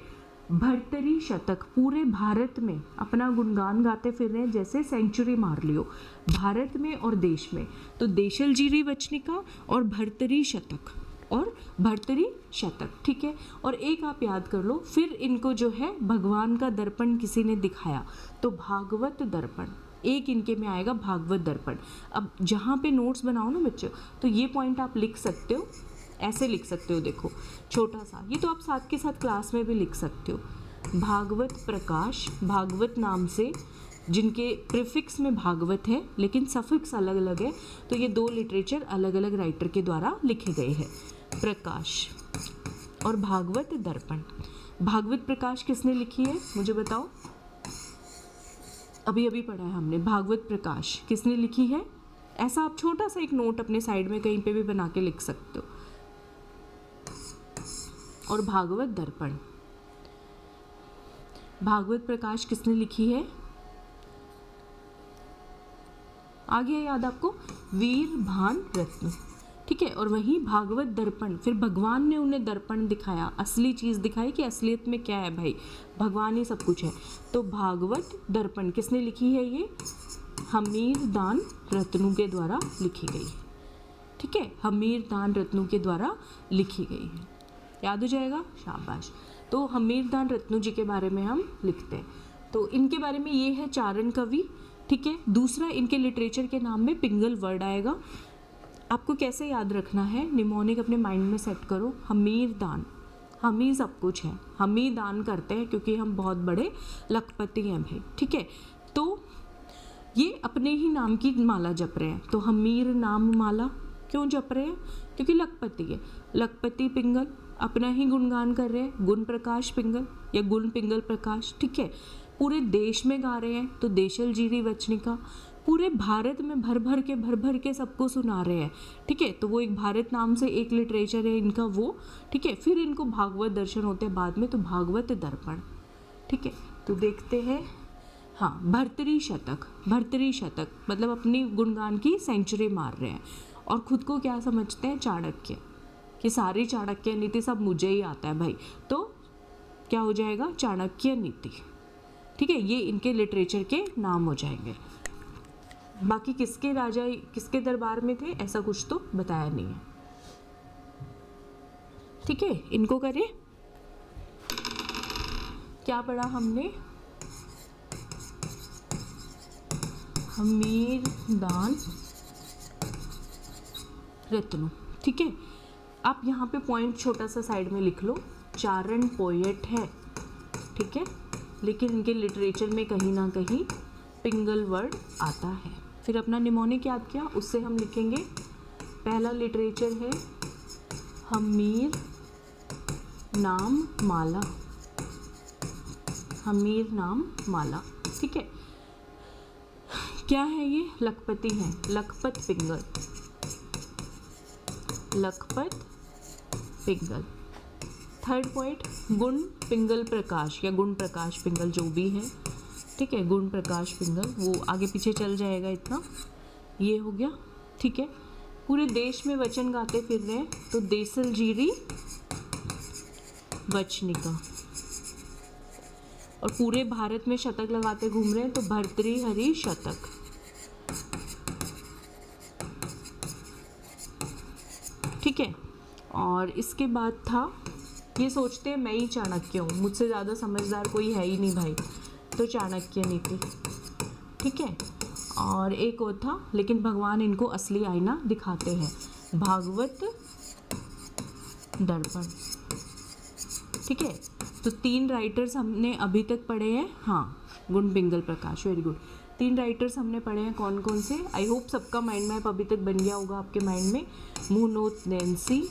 भर्तरी शतक, पूरे भारत में अपना गुणगान गाते फिर रहे हैं, जैसे सेंचुरी मार लियो भारत में और देश में। तो देशल जीरी वचनिका और भर्तरी शतक और भर्तरी शतक, ठीक है। और एक आप याद कर लो, फिर इनको जो है भगवान का दर्पण किसी ने दिखाया, तो भागवत दर्पण, एक इनके में आएगा भागवत दर्पण। अब जहाँ पे नोट्स बनाओ ना बच्चों, तो ये पॉइंट आप लिख सकते हो, ऐसे लिख सकते हो, देखो छोटा सा, ये तो आप साथ के साथ क्लास में भी लिख सकते हो। भागवत प्रकाश, भागवत नाम से, जिनके प्रीफिक्स में भागवत है लेकिन सफिक्स अलग अलग है, तो ये दो लिटरेचर अलग अलग राइटर के द्वारा लिखे गए हैं, प्रकाश और भागवत दर्पण। भागवत प्रकाश किसने लिखी है मुझे बताओ? अभी अभी पढ़ा है हमने, भागवत प्रकाश किसने लिखी है? ऐसा आप छोटा सा एक नोट अपने साइड में कहीं पे भी बना के लिख सकते हो। और भागवत दर्पण, भागवत प्रकाश किसने लिखी है? आ गया याद आपको? वीर भान रत्न, ठीक है। और वहीं भागवत दर्पण, फिर भगवान ने उन्हें दर्पण दिखाया, असली चीज़ दिखाई कि असलियत में क्या है भाई, भगवान ही सब कुछ है। तो भागवत दर्पण किसने लिखी है? ये हमीरदान रत्नू के द्वारा लिखी गई, ठीक है। हमीरदान रत्नू के द्वारा लिखी गई है, याद हो जाएगा, शाबाश। तो हमीरदान रत्नू जी के बारे में हम लिखते हैं। तो इनके बारे में ये है चारण कवि, ठीक है। दूसरा, इनके लिटरेचर के नाम में पिंगल वर्ड आएगा। आपको कैसे याद रखना है, निमोनिक अपने माइंड में सेट करो। हमीरदान, हम ही सब कुछ है, हम ही दान करते हैं क्योंकि हम बहुत बड़े लखपति हैं भाई, ठीक है। तो ये अपने ही नाम की माला जप रहे हैं। तो हमीर नाम माला क्यों जप रहे हैं? क्योंकि लखपति है, लखपति पिंगल, अपना ही गुणगान कर रहे हैं, गुण प्रकाश पिंगल या गुण पिंगल प्रकाश, ठीक है। पूरे देश में गा रहे हैं तो देशल जीरी वचनिका, पूरे भारत में भर भर के सबको सुना रहे हैं, ठीक है। तो वो एक भारत नाम से एक लिटरेचर है इनका वो, ठीक है। फिर इनको भागवत दर्शन होते हैं बाद में, तो भागवत दर्पण, ठीक है। तो देखते हैं, हाँ, भर्तरी शतक, भर्तरी शतक मतलब अपनी गुणगान की सेंचुरी मार रहे हैं। और खुद को क्या समझते हैं? चाणक्य, कि सारी चाणक्य नीति सब मुझे ही आता है भाई। तो क्या हो जाएगा? चाणक्य नीति, ठीक है। ये इनके लिटरेचर के नाम हो जाएंगे। बाकी किसके राजा किसके दरबार में थे ऐसा कुछ तो बताया नहीं है, ठीक है। इनको करें, क्या पढ़ा हमने? हमीरदान रत्नू, ठीक है। आप यहाँ पे पॉइंट छोटा सा साइड में लिख लो, चारण पोएट है, ठीक है, लेकिन इनके लिटरेचर में कहीं ना कहीं पिंगल वर्ड आता है। फिर अपना निमोनिक याद किया, उससे हम लिखेंगे, पहला लिटरेचर है हमीर नाम माला, हमीर नाम माला, ठीक है। क्या है ये? लखपति हैं, लखपत पिंगल, लखपत पिंगल। थर्ड पॉइंट, गुण पिंगल प्रकाश या गुण प्रकाश पिंगल, जो भी है, ठीक है। गुण प्रकाश पिंगल, वो आगे पीछे चल जाएगा इतना, ये हो गया, ठीक है। पूरे देश में वचन गाते फिर रहे हैं तो देसल जीरी वचनिका, और पूरे भारत में शतक लगाते घूम रहे हैं तो भर्तृहरि शतक, ठीक है। और इसके बाद था, ये सोचते हैं मैं ही चाणक्य हूँ, मुझसे ज़्यादा समझदार कोई है ही नहीं भाई, तो चाणक्य नीति, ठीक है। और एक और था, लेकिन भगवान इनको असली आईना दिखाते हैं, भागवत दर्पण, ठीक है। तो 3 राइटर्स हमने अभी तक पढ़े हैं, हाँ, गुण पिंगल प्रकाश, वेरी गुड। 3 राइटर्स हमने पढ़े हैं, कौन कौन से? आई होप सबका माइंड मैप अभी तक बन गया होगा आपके माइंड में। मुनोत नैन्सी,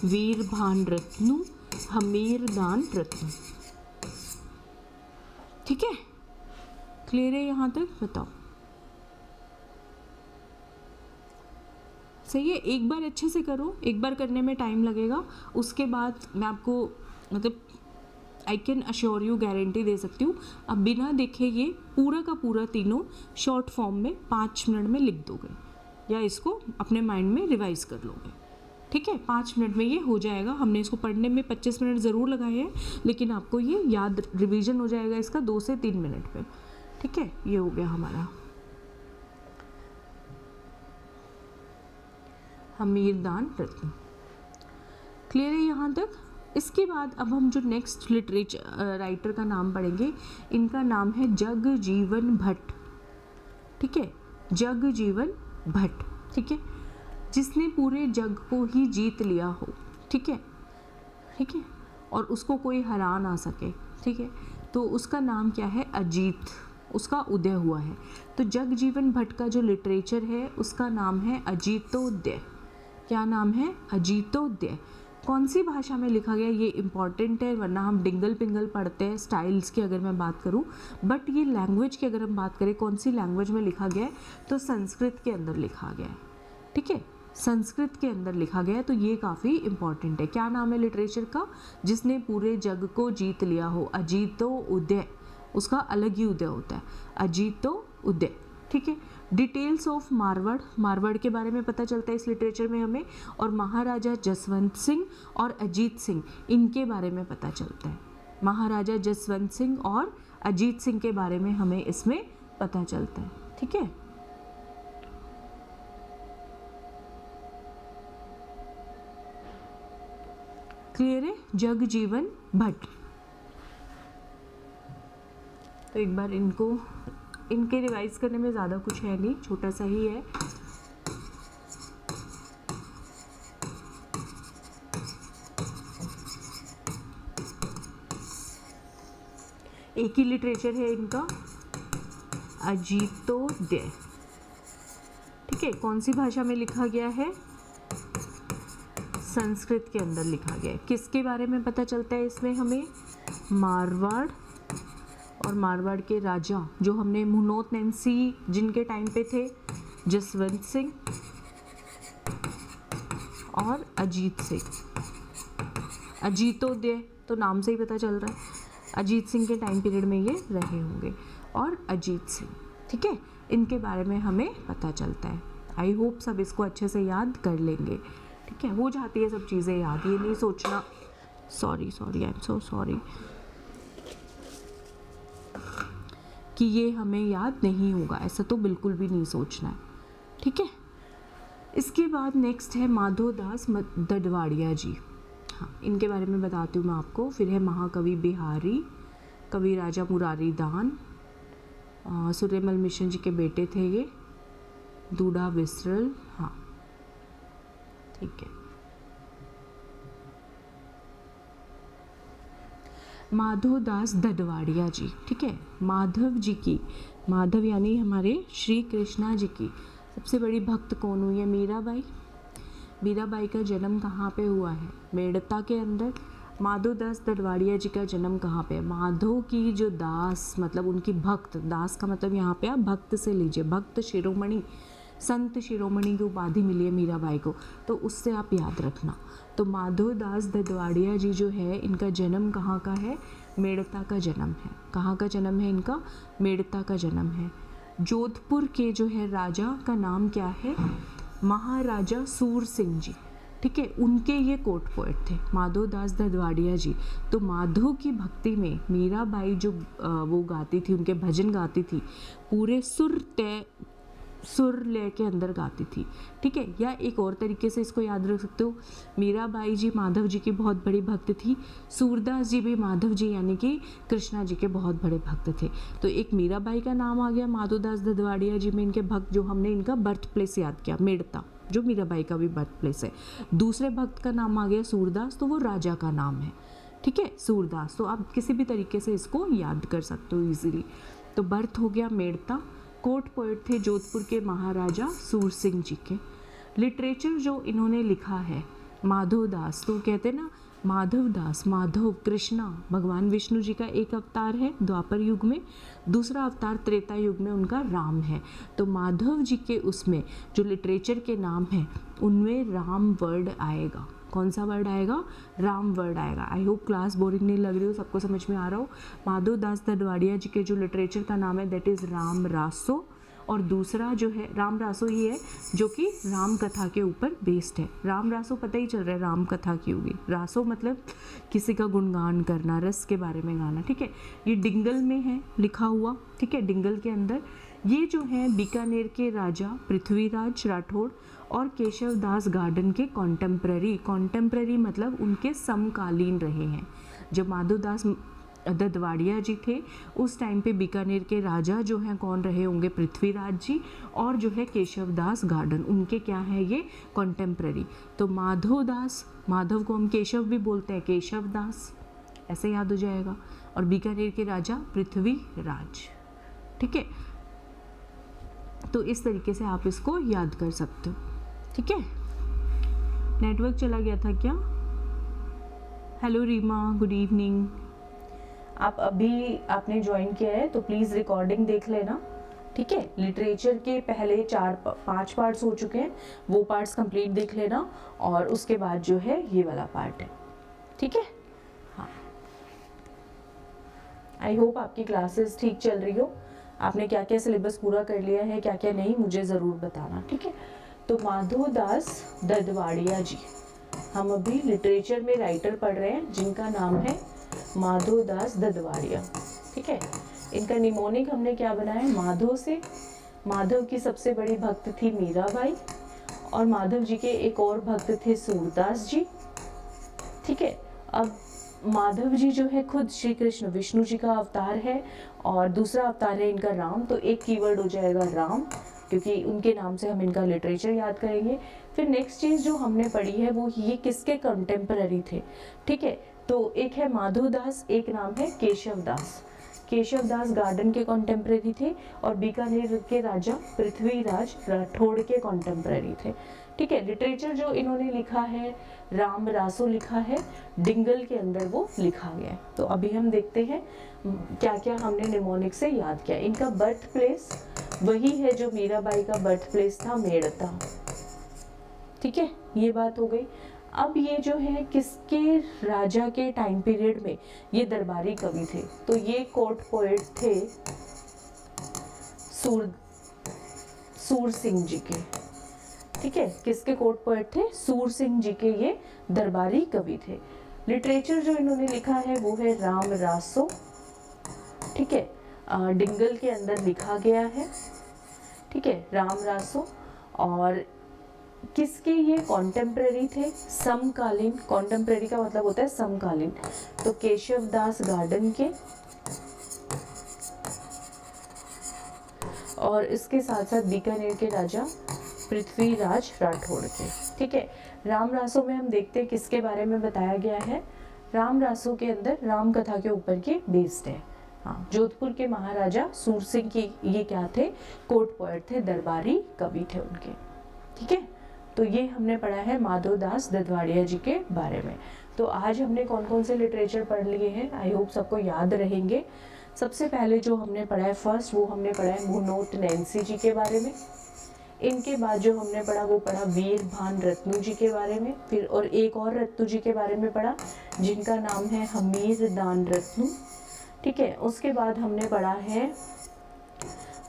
वीर भान रत्नू, हमीरदान रत्नू, ठीक है। क्लियर है यहाँ तक? बताओ, सही है? एक बार अच्छे से करो, एक बार करने में टाइम लगेगा, उसके बाद मैं आपको मतलब I can assure you, guarantee दे सकती हूँ, अब बिना देखे ये पूरा का पूरा तीनों शॉर्ट फॉर्म में 5 मिनट में लिख दोगे, या इसको अपने माइंड में रिवाइज कर लोगे, ठीक है। 5 मिनट में ये हो जाएगा। हमने इसको पढ़ने में 25 मिनट ज़रूर लगाए हैं, लेकिन आपको ये याद, रिवीजन हो जाएगा इसका 2 से 3 मिनट में, ठीक है। ये हो गया हमारा हमीरदान रत्न, क्लियर है यहाँ तक? इसके बाद अब हम जो नेक्स्ट लिटरेचर राइटर का नाम पढ़ेंगे, इनका नाम है जगजीवन भट्ट, ठीक है। जगजीवन भट्ट, ठीक है, जिसने पूरे जग को ही जीत लिया हो, ठीक है, ठीक है, और उसको कोई हरा ना सके, ठीक है। तो उसका नाम क्या है? अजीत, उसका उदय हुआ है। तो जगजीवन भट्ट का जो लिटरेचर है उसका नाम है अजीतोदय। क्या नाम है? अजीतोदय। कौन सी भाषा में लिखा गया ये इम्पॉर्टेंट है, वरना हम डिंगल पिंगल पढ़ते हैं स्टाइल्स की अगर मैं बात करूं, बट ये लैंग्वेज की अगर हम बात करें कौन सी लैंग्वेज में लिखा गया है, तो संस्कृत के अंदर लिखा गया है। ठीक है, संस्कृत के अंदर लिखा गया है, तो ये काफ़ी इम्पॉर्टेंट है। क्या नाम है लिटरेचर का? जिसने पूरे जग को जीत लिया हो। अजीतो उदय, उसका अलग ही उदय होता है, अजीतो उदय। ठीक है, डिटेल्स ऑफ मारवाड़, मारवाड़ के बारे में पता चलता है इस लिटरेचर में हमें, और महाराजा जसवंत सिंह और अजीत सिंह, इनके बारे में पता चलता है। महाराजा जसवंत सिंह और अजीत सिंह के बारे में हमें इसमें पता चलता है। ठीक है, क्लियर है? जगजीवन भट्ट। तो एक बार इनके रिवाइज करने में ज़्यादा कुछ है नहीं, छोटा सा ही है। एक ही लिटरेचर है इनका, अजीतोदय। ठीक है, कौन सी भाषा में लिखा गया है? संस्कृत के अंदर लिखा गया है। किसके बारे में पता चलता है इसमें हमें? मारवाड़, और मारवाड़ के राजा जो हमने मुनोत नैन्सी जिनके टाइम पे थे, जसवंत सिंह और अजीत सिंह। अजीतोदय तो नाम से ही पता चल रहा है, अजीत सिंह के टाइम पीरियड में ये रहे होंगे, और अजीत सिंह। ठीक है, इनके बारे में हमें पता चलता है। आई होप सब इसको अच्छे से याद कर लेंगे। ठीक है, हो जाती है सब चीज़ें याद, ये नहीं सोचना sorry I am so sorry कि ये हमें याद नहीं होगा, ऐसा तो बिल्कुल भी नहीं सोचना है। ठीक है, इसके बाद नेक्स्ट है माधोदास दडवाड़िया जी। हाँ, इनके बारे में बताती हूँ मैं आपको। फिर है महाकवि बिहारी, कवि राजा मुरारी दान, सूर्यमल मिशन जी के बेटे थे ये, दूडा विसरल। हाँ ठीक है, माधोदास दडवाड़िया जी। ठीक है, माधव जी की, माधव यानी हमारे श्री कृष्णा जी की सबसे बड़ी भक्त कौन हुई है? मीराबाई। मीराबाई का जन्म कहाँ पे हुआ है? मेड़ता के अंदर। माधोदास दडवाड़िया जी का जन्म कहाँ पे है? माधव की जो दास मतलब उनकी भक्त, दास का मतलब यहाँ पे आप भक्त से लीजिए, भक्त शिरोमणि, संत शिरोमणि की उपाधि मिली है मीराबाई को, तो उससे आप याद रखना। तो माधोदास दडवाड़िया जी जो है, इनका जन्म कहाँ का है? मेड़ता का जन्म है। कहाँ का जन्म है इनका? मेड़ता का जन्म है। जोधपुर के जो है राजा का नाम क्या है? महाराजा सूर सिंह जी। ठीक है, उनके ये कोर्ट पोएट थे माधोदास दडवाड़िया जी। तो माधव की भक्ति में मीराबाई जो वो गाती थी, उनके भजन गाती थी, पूरे सुर लय के अंदर गाती थी। ठीक है, या एक और तरीके से इसको याद रख सकते हो, मीराबाई जी माधव जी की बहुत बड़ी भक्त थी, सूरदास जी भी माधव जी यानी कि कृष्णा जी के बहुत बड़े भक्त थे। तो एक मीराबाई का नाम आ गया, माधोदास दडवाड़िया जी में इनके भक्त, जो हमने इनका बर्थ प्लेस याद किया मेड़ता, जो मीराबाई का भी बर्थ प्लेस है। दूसरे भक्त का नाम आ गया सूरदास, तो वो राजा का नाम है। ठीक है, सूरदास। तो आप किसी भी तरीके से इसको याद कर सकते हो इजीली। तो बर्थ हो गया मेड़ता, कोर्ट पोएट थे जोधपुर के महाराजा सूर सिंह जी के। लिटरेचर जो इन्होंने लिखा है माधवदास, तो कहते हैं ना माधवदास, माधव कृष्णा भगवान विष्णु जी का एक अवतार है द्वापर युग में, दूसरा अवतार त्रेता युग में उनका राम है। तो माधव जी के उसमें जो लिटरेचर के नाम हैं उनमें राम वर्ड आएगा। कौन सा वर्ड आएगा? राम वर्ड आएगा। आई होप क्लास बोरिंग नहीं लग रही हो, सबको समझ में आ रहा हो। माधोदास दडवाड़िया जी के जो लिटरेचर का नाम है दैट इज़ राम रासो, और दूसरा जो है राम रासो ही है जो कि राम कथा के ऊपर बेस्ड है। राम रासो पता ही चल रहा है राम कथा की होगी, रासो मतलब किसी का गुणगान करना, रस के बारे में गाना। ठीक है, ये डिंगल में है लिखा हुआ। ठीक है, डिंगल के अंदर ये जो है बीकानेर के राजा पृथ्वीराज राठौड़ और केशव दास गार्डन के कॉन्टेम्प्ररी मतलब उनके समकालीन रहे हैं। जब माधोदास दडवाड़िया जी थे उस टाइम पे बीकानेर के राजा जो हैं कौन रहे होंगे? पृथ्वीराज जी, और जो है केशव दास गार्डन, उनके क्या है ये? कॉन्टेम्प्ररी। तो माधोदास, माधव को हम केशव भी बोलते हैं, केशव दास, ऐसे याद हो जाएगा। और बीकानेर के राजा पृथ्वीराज। ठीक है, तो इस तरीके से आप इसको याद कर सकते हो। ठीक है, नेटवर्क चला गया था क्या? Hello Reema, good evening. आप अभी आपने ज्वाइन किया है तो प्लीज़ रिकॉर्डिंग देख लेना, ठीक है। लिटरेचर के पहले 4-5 पार्ट्स हो चुके हैं, वो पार्ट्स कंप्लीट देख लेना और उसके बाद जो है ये वाला पार्ट है, ठीक है। हाँ, आई होप आपकी क्लासेस ठीक चल रही हो। आपने क्या क्या सिलेबस पूरा कर लिया है, क्या क्या नहीं, मुझे ज़रूर बताना, ठीक है। तो माधोदास ददवाड़िया जी, हम अभी लिटरेचर में राइटर पढ़ रहे हैं जिनका नाम है माधोदास ददवाड़िया, ठीक है। इनका निमोनिक हमने क्या बनाया है, माधव से। माधव की सबसे बड़ी भक्त थी मीराबाई और माधव जी के एक और भक्त थे सूरदास जी, ठीक है। अब माधव जी जो है खुद श्री कृष्ण विष्णु जी का अवतार है और दूसरा अवतार है इनका राम, तो एक कीवर्ड हो जाएगा राम, क्योंकि उनके नाम से हम इनका लिटरेचर याद करेंगे। फिर नेक्स्ट चीज़ जो हमने पढ़ी है वो ये किसके कंटेम्पररी थे, ठीक है। तो एक है माधोदास, एक नाम है केशवदास। केशवदास गार्डन के कॉन्टेम्पररी थे और बीकानेर के राजा पृथ्वीराज राठौड़ के कॉन्टेम्पररी थे, ठीक है। लिटरेचर जो इन्होंने लिखा है, राम रासो लिखा है, डिंगल के अंदर वो लिखा गया है। तो अभी हम देखते हैं क्या क्या हमने निमोनिक से याद किया। इनका बर्थ प्लेस वही है जो मीराबाई का बर्थ प्लेस था, मेड़ता, ठीक है, ये बात हो गई। अब ये जो है किसके राजा के टाइम पीरियड में ये दरबारी कवि थे, तो ये कोर्ट पोएट थे सूर सिंह जी के, ठीक है। किसके कोर्ट पोएट थे, सूर सिंह जी के ये दरबारी कवि थे। लिटरेचर जो इन्होंने लिखा है वो है राम रासो, ठीक है, डिंगल के अंदर लिखा गया है, ठीक है, राम रासो। और किसके ये कॉन्टेम्पररी थे, समकालीन। कॉन्टेम्पररी का मतलब होता है समकालीन, तो केशवदास गार्डन के और इसके साथ साथ बीकानेर के राजा पृथ्वीराज राठौड़ के, ठीक है। राम रासो में हम देखते हैं किसके बारे में बताया गया है। राम रासो के अंदर राम कथा के ऊपर के बेस्ड है। हाँ, जोधपुर के महाराजा सूर सिंह की ये क्या थे, कोर्ट पोएट थे, दरबारी कवि थे उनके, ठीक है। तो ये हमने पढ़ा है माधोदास ददवाड़िया जी के बारे में। तो आज हमने कौन कौन से लिटरेचर पढ़ लिए हैं, आई होप सबको याद रहेंगे। सबसे पहले जो हमने पढ़ा है फर्स्ट, वो हमने पढ़ा है मुनोट नैन्सी जी के बारे में। इनके बाद जो हमने पढ़ा वो पढ़ा वीर भान रत्नू जी के बारे में। फिर और एक और रत्नू जी के बारे में पढ़ा जिनका नाम है हमीर दान रत्नू, ठीक है। उसके बाद हमने पढ़ा है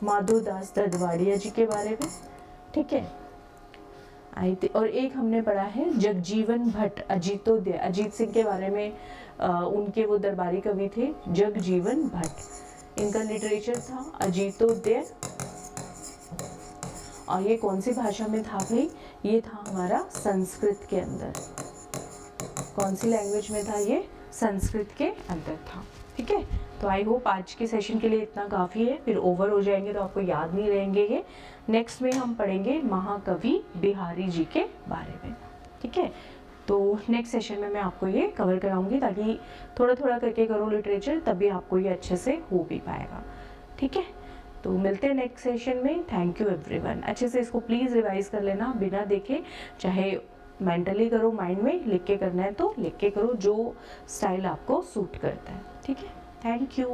माधोदास ददवाड़िया जी के बारे में, ठीक है। और एक हमने पढ़ा है जगजीवन भट्ट, अजीतोदय, अजीत सिंह के बारे में, उनके वो दरबारी कवि थे जगजीवन भट्ट। इनका लिटरेचर था अजीतोदय और ये कौन सी भाषा में था भाई, ये था हमारा संस्कृत के अंदर। कौन सी लैंग्वेज में था ये, संस्कृत के अंदर था, ठीक है। तो आई होप आज के सेशन के लिए इतना काफ़ी है, फिर ओवर हो जाएंगे तो आपको याद नहीं रहेंगे ये। नेक्स्ट में हम पढ़ेंगे महाकवि बिहारी जी के बारे में, ठीक है। तो नेक्स्ट सेशन में मैं आपको ये कवर कराऊंगी, ताकि थोड़ा थोड़ा करके करो लिटरेचर, तभी आपको ये अच्छे से हो भी पाएगा, ठीक है। तो मिलते हैं नेक्स्ट सेशन में। Thank you everyone. अच्छे से इसको प्लीज़ रिवाइज कर लेना बिना देखे, चाहे मेंटली करो, माइंड में लिख के करना है तो लिख के करो, जो स्टाइल आपको सूट करता है, ठीक है। Thank you.